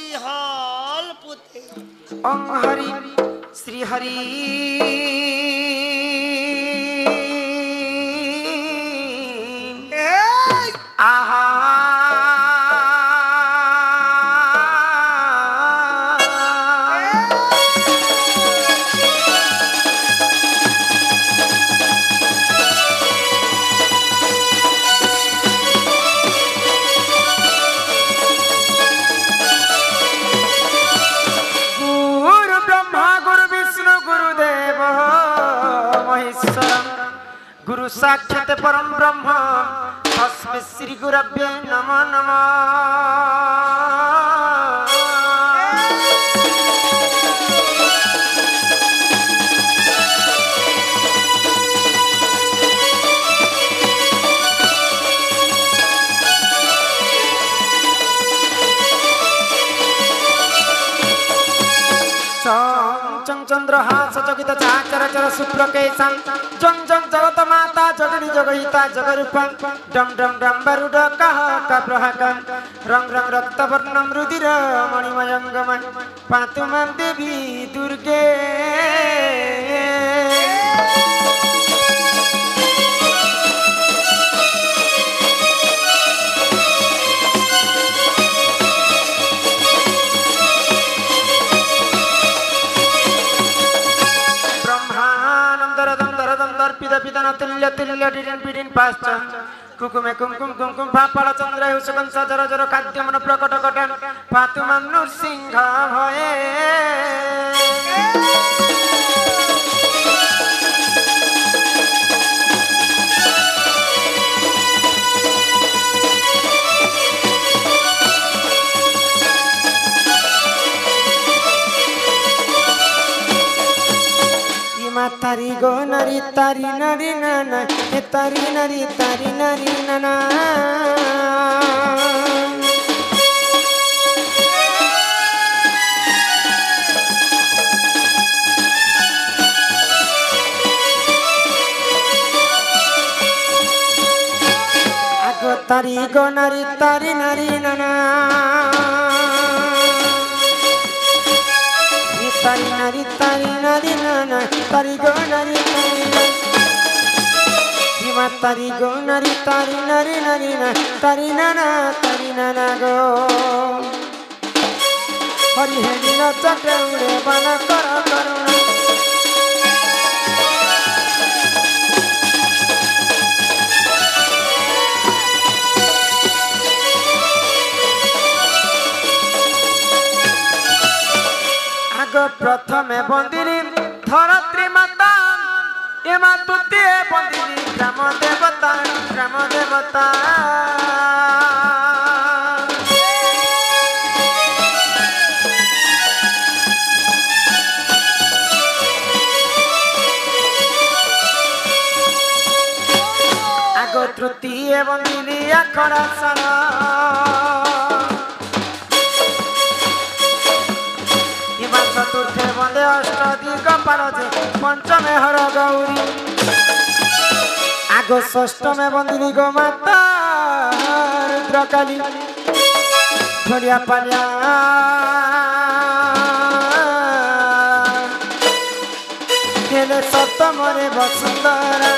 हरिहल पुते ओम हरि श्री हरि आहा गुरु साक्षात परम ब्रह्म तस्मै श्री गुरवे नमः नमः। चं चंद्रहास जगित चाचर चर सुप्रकेशं जं जं जगत माता जगनी जगहिता जगरूपं डम डम डम बरुड कह कप्रहकं रंग रंग रक्तवर्णं रुधिर मणिमयंगमं पातु मां देवी दुर्गे। तुल्य तुल्य डिडिन बिडिन पाश्च कुकुमे कुमकुम कुमकुम पापड़ चंद्र हुसकं सजर जर खाद्य मन प्रकट कटन पातु मां नृसिंह भये। तारी गो नरी तारी नरी नाना हे तारी नरी नाना आगो तारी गो नरी तारी नाना तारी नाना तारी गो नरी तारी गो नरी तारी नाना गो हरि हेली नचटे उड़े बन कर करुणा प्रथमे बंदिनी धरत्री माता एमा तुते बंदिनी ग्राम देवता आगो तृतीय बंदिनी अखड़ा सरा चतुर्थे बंदे अष्टदिक पारजे पंचमे हर गौरी आगो षष्ठमे बंदिनी गो माता रुद्रकाली धरिया पालिया हेले सप्तमरे वसुंधरा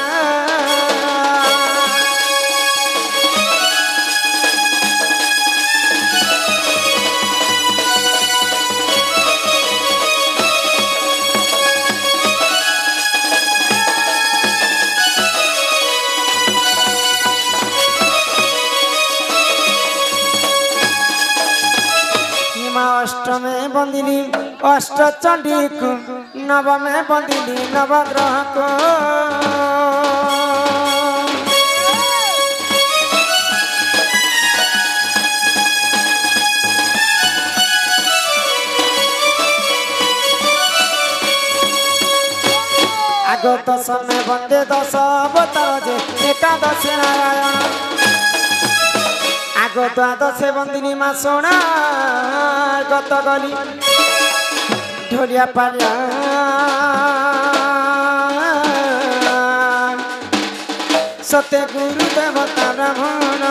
अष्टमे बंदिनी अष्ट चंडी को नवमे बंदिनी नवग्रह को आगो दशमे बंदे दश अवतार जे एकादश नारायण आगो द्वादशे बंदिनी मां सोना गत गली ढोलिया पालिया सत्य गुरु देवता ब्राह्मण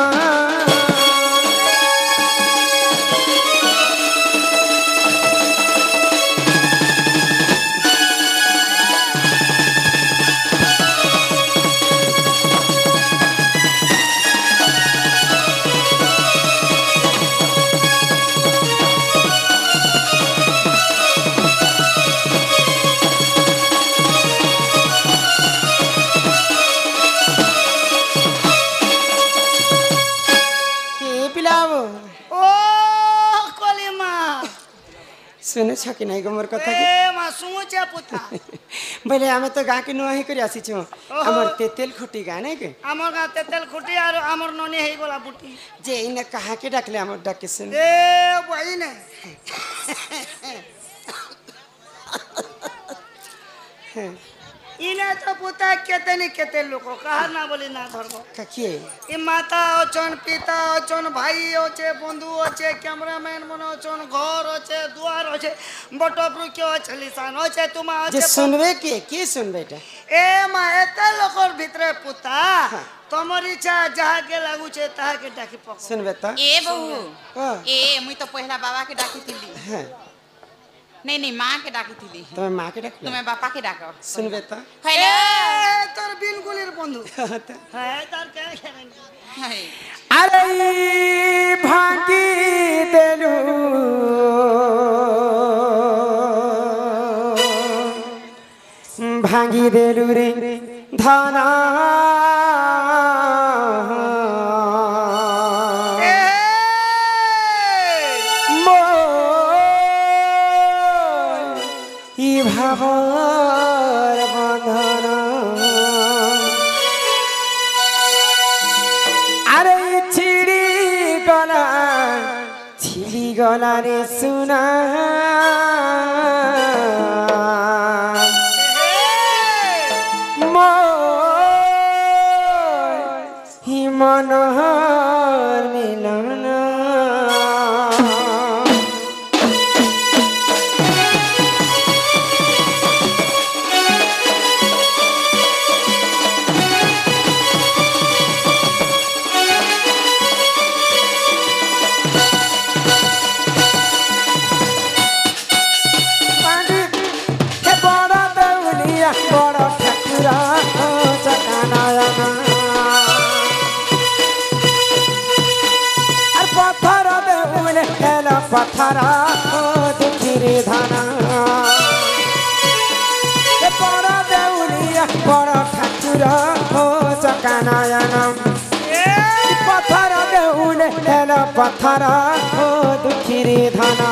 सुने छ कि नहीं मोर कथा के ए मा सुचे पुता बोले हमें तो गा के नुआही करी आसी छु हमर तेतेल खुटी गा नहीं के हमर गा तेतेल खुटी और हमर ननी हेई गोला बुटी जे इने कहा के डाकले हमर डाके सुन ए भाई ने इने तो पुता केते लोग कहा ना बोली ना धर्म ककिए इ माता अचन पिता अचन भाई अचे बंधु अचे कैमरामैन मन अचन घर अचे दुआर अचे बटबृक्ष अचे लिसान अचे तुमा जे अचे सुनबे के सुन बेटा ए मा एते लोकर भितरे पुता तमर इच्छा जहाँ के लागू छे ताहा के डाकी पक सुनबे त ए बहू ए मुई तो पहला बाबा के डाकी थी नहीं माँ के डाकी थी तुम्हें माँ के डाक तुम्हें बापा के डाको सुनबे त हेलो ए तोर बिनकुलिर बंधु है तार के खेरेंगे अरे भागी देलू भागी देलू रे धाना भावर बंधन अरे छिड़ी गला रे सुना ही मनोहर मिलन पथरा दुखी रे धाना बड़ा देउलिया बड़ा ठाकुर हो चकानायनम पथरा देउले हेला पथरा हो दुखी रे धाना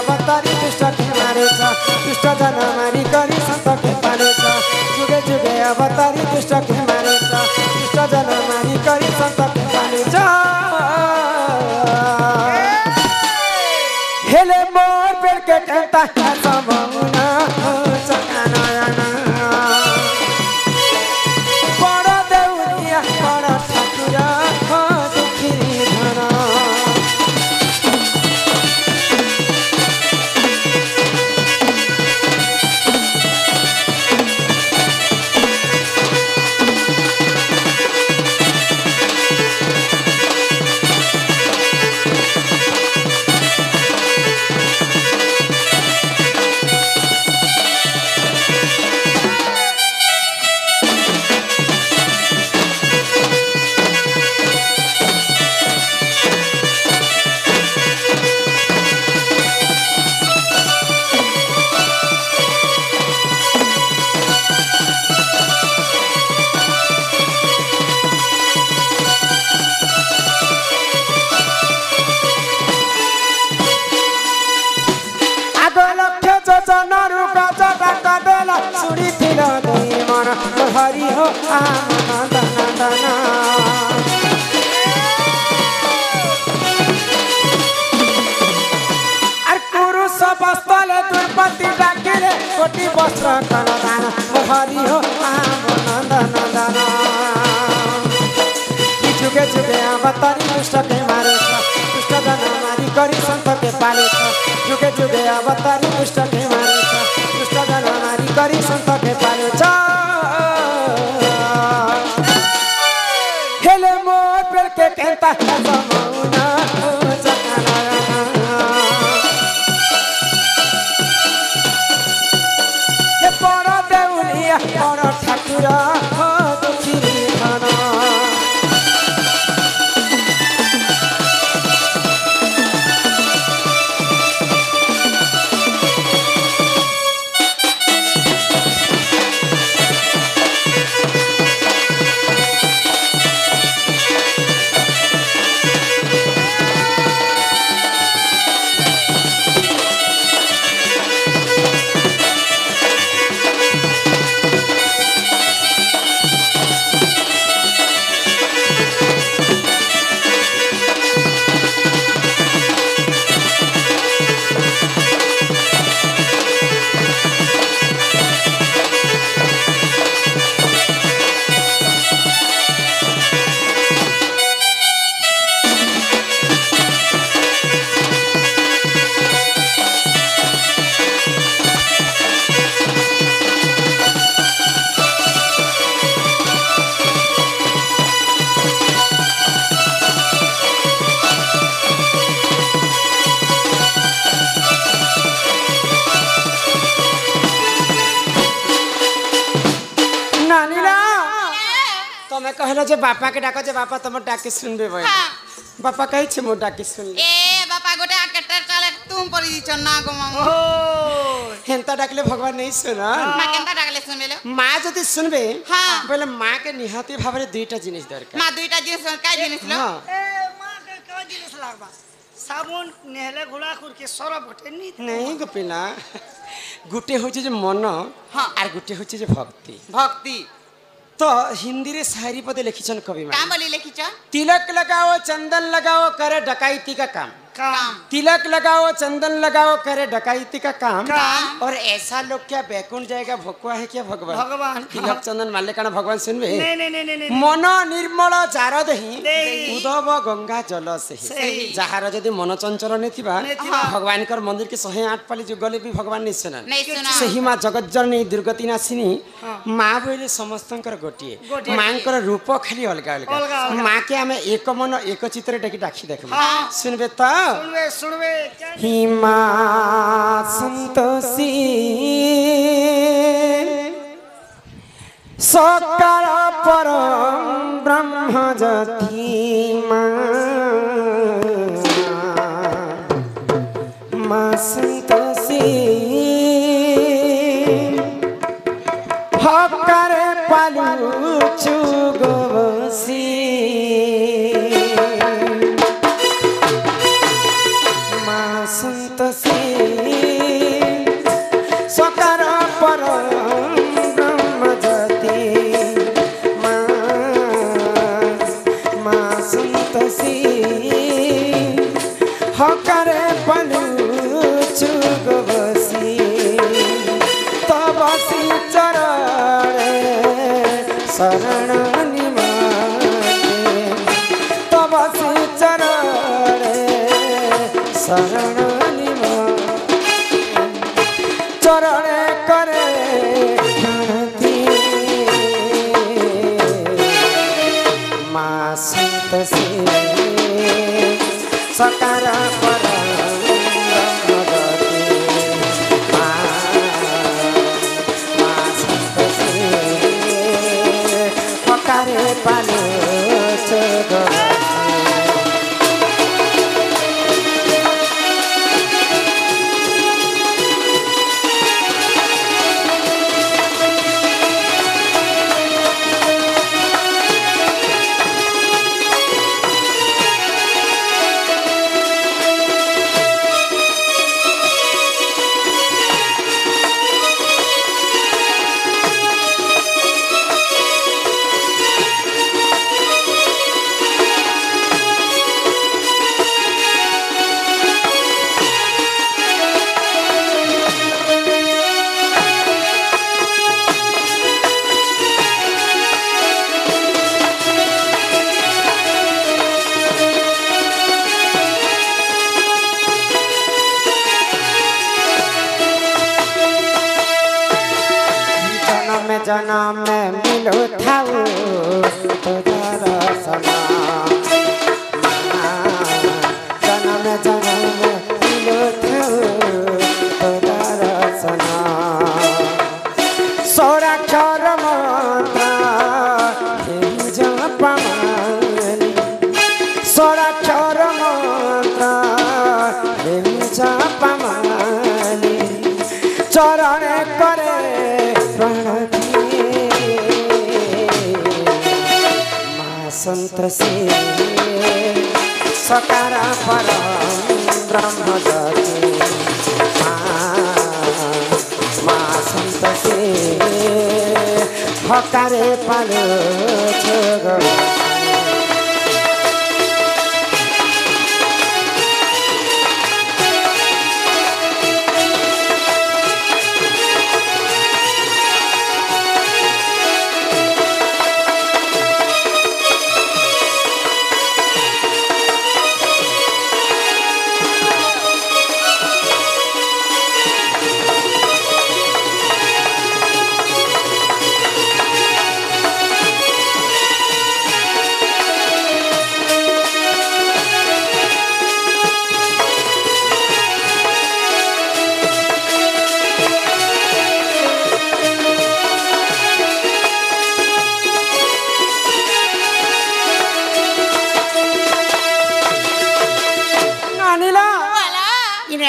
अवतारी दुष्ट के मारे छ दुष्ट जन मारी करी संत के पाले छ जुगे जुगे अवतारी दुष्ट के मारे छ दुष्ट जन मारी करी संत के पाले छ हेले मोर पेड़ के कहता है समूना चकानायना बड़ा देउलिया बड़ा ठाकुरा हो दुखी धना हरि हो आनंदना पुरुष बस्तले दुर्पति डाकिले कोटि वस्त्र कनदान हरि हो आनंदना जुगे जुगे अवतारी दुष्ट के मारे दुष्ट जन मारी करी संत के पाले जुगे जुगे अवतारी दुष्ट के मारे दुष्ट जन मारी करी संत के पाले हेले मोर पेड़ के कहता है समूना चकानायना ये बड़ा देउलिया बड़ा ठाकुरा हो दुखी धना तमे कहलो जे बापा के डाको जे बापा तुम डाके सुनबे बोल हाँ। बापा कहि छे मो डाके सुन ले ए बापा गोटे आकेटर चाले तुम परी दिछ ना गो मामू ओ हेंता डाकले भगवान नहीं सुना मा केनता डाकले सुनबेले माँ जदि सुनबे हाँ। बोले माँ के निहाती भावरे दुईटा जिनिस दरकार मा दुईटा जिनिस काय जिनिस लो हाँ ए माँ के का जिनिस लागबा साबुन नेहले घुला खुर के सरफ घटे नी नहीं गोपिना गुटे होचे जे मन हाँ। आर गुटे होचे जे भक्ति भक्ति तो हिंदी रे शायरी पदे लिखिछन कवि का माँ बोली लिखिछ तिलक लगाओ चंदन लगाओ करे डकैती का काम काम तिलक लगाओ चंदन लगाओ करे डकैती का काम काम। और ऐसा लोग क्या बैकुंठ जाएगा भकुआ है क्या भगवान भगवान। तिलक चंदन मारले काना भगवान सुनबे नहीं नहीं नहीं नहीं मन निर्मल जार देही देही। उदब गंगा जल सेही सेही। जहार जदि मन चंचल नेथिबा नेथिबा। भगवान कर मंदिर के 108 पाली जो गले भी भगवान नहीं सुनन नहीं सुना सेही माँ जगज्जननी दुर्गति नाशिनी माँ बोले समस्तंकर गोटिए गोटिए। माँकर रूप खाली अलगा अलगा अलगा अलगा। माँ के आमे एक मन एक चित्र डाकी डाकी देखबे हाँ। सुनबे त सुनवे सुनवे क्या हिमा संतोषी सकार परम ब्रह्म जति माँ संतोषी हकारे पालू चुगोसी माँ संतोषी सकार परम ब्रह्म जति माँ संतोषी हकारे पालू चुगोसी तबसी चरणे शरण निमाते तबसी चरणे शरण निमाते चरणे करे गणती माँ संतोषी सकार परम पकारे पालो चगो जन्म में मिलो थाऊ तोरा सना जन्म में मिलो थाऊ तोरा सना सोरा चर मंत्र जपमानी सोरा चर मंत्र जपमानी चरण करे प्रणति संतोषी सकार परम ब्रह्म जति माँ संतोषी हकारे पालो छगो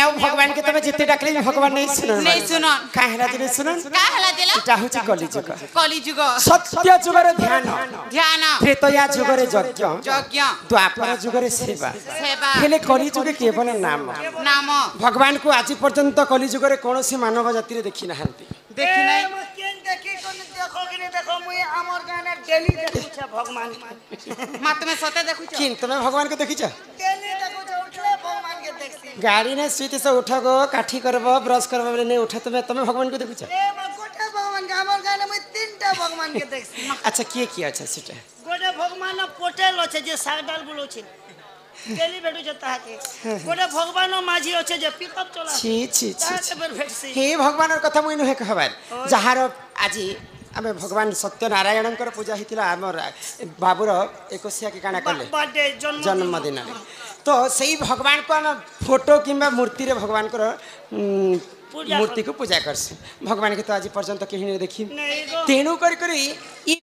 ने भगवान के तमे जिते डाकले भगवान नहीं सुनन नहीं सुनन काहेला जिने सुनन का हला दिला इटा होची कलिजुग कलिजुग सत्य जुगरे ध्यान ध्यान त्रेतया जुगरे यज्ञ यज्ञ द्वापर जुगरे सेवा सेवा हेले कलिजुगे केवल नाम नाम भगवान को आज पर्यंत कलिजुगरे कोनोसी मानव जाति रे देखि नाहंती देखि नै देखी देखो कि नहीं देखो मुई हमर गाने डेली देखू छे भगवान मा तुमे सते देखु छ किन तमे भगवान को देखि छ डेली देखू छे उठले भगवान के देखसी गाड़ी ने सीट से उठगो काठी करबो ब्रश करबो बोले नहीं उठा तमे भगवान को देखु छ ए गोटे भगवान के हमर गाने मुई तीनटा भगवान के देखसी अच्छा किए अच्छा सीटा गोटे भगवान पोटेल छे जे सागडाल बुलो छे डेली भेटू छे ताके गोटे भगवान माझी छे जे पिकअप चला छी छी छी ताके बेर भेटसी हे भगवान कथा मुई नहे कहबार जहार आजी आमे भगवान सत्यनारायण पूजा हितिला हमर बाबूर 21 के काना कले बर्थडे जन्मदिन तो सही भगवान को हम फोटो किंबा मूर्ति रे भगवान को मूर्ति को पूजा करसी भगवान के तो आज पर्यंत केही नहीं देखी नहीं गो तेणु करी